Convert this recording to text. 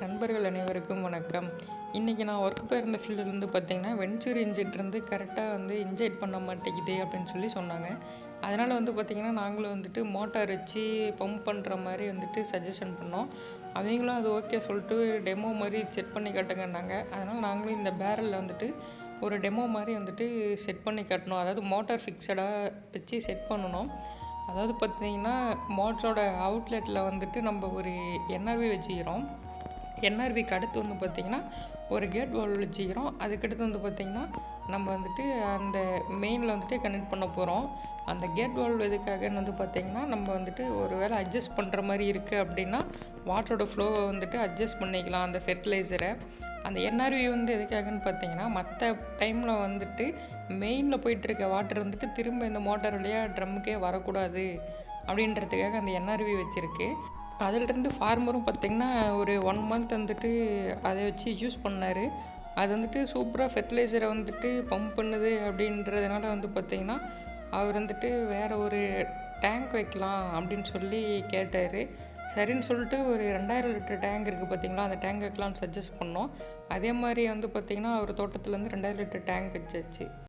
நண்பர்கள் அனைவருக்கும் வணக்கம். இன்றைக்கி நான் ஒர்க் போயிருந்த ஃபீல்டுலேருந்து பார்த்தீங்கன்னா, வென்ச்சூர் இன்ஜெக்ட் கரெக்டாக இன்ஜெக்ட் பண்ண மாட்டேங்குது அப்படின்னு சொன்னாங்க. அதனால் பார்த்திங்கன்னா, நாங்களும் மோட்டார் வச்சு பம்ப் பண்ணுற மாதிரி சஜஷன் பண்ணோம். அவங்களும் அது ஓகே சொல்லிட்டு டெமோ மாதிரி செட் பண்ணி காட்டுங்கன்னாங்க. அதனால் நாங்களும் இந்த பேரலில் ஒரு டெமோ மாதிரி செட் பண்ணி காட்டணும். அதாவது மோட்டார் ஃபிக்ஸடாக வச்சு செட் பண்ணணும். அதாவது பார்த்திங்கன்னா, மோட்டரோட அவுட்லெட்டில் நம்ம ஒரு என்ஆர்வி வச்சுக்கிறோம். என்ஆர்விக்கு அடுத்து பார்த்திங்கன்னா ஒரு கேட் வால்வ் வச்சுக்கிறோம். அதுக்கடுத்து பார்த்திங்கன்னா நம்ம அந்த மெயினில் கனெக்ட் பண்ண போகிறோம். அந்த கேட் வால்வ் எதுக்காகன்னு பார்த்திங்கன்னா, நம்ம ஒரு வேளை அட்ஜஸ்ட் பண்ணுற மாதிரி இருக்குது அப்படின்னா வாட்டரோட ஃப்ளோவை அட்ஜஸ்ட் பண்ணிக்கலாம் அந்த ஃபெர்டிலைசரை. அந்த என்ஆர்வி எதுக்காகன்னு பார்த்தீங்கன்னா, மற்ற டைமில் மெயினில் போயிட்டுருக்க வாட்டர் திரும்ப இந்த மோட்டார் வழியாக ட்ரம்முக்கே வரக்கூடாது அப்படின்றதுக்காக அந்த என்ஆர்வி வச்சுருக்கு. அதிலிருந்து ஃபார்மரும் பார்த்திங்கன்னா ஒரு 1 மந்த் அதை வச்சு யூஸ் பண்ணார். அது சூப்பராக ஃபெர்டிலைசரை பம்ப் பண்ணுது அப்படின்றதுனால பார்த்திங்கன்னா, அவர் வேறு ஒரு டேங்க் வைக்கலாம் அப்படின்னு சொல்லி கேட்டார். சரின்னு சொல்லிட்டு ஒரு 2000 லிட்டர் டேங்க் இருக்குது பார்த்திங்களா, அந்த டேங்க் வைக்கலாம்னு சஜஸ்ட் பண்ணோம். அதே மாதிரி பார்த்திங்கன்னா அவர் தோட்டத்துலேருந்து 2000 லிட்டர் டேங்க் வச்சாச்சு.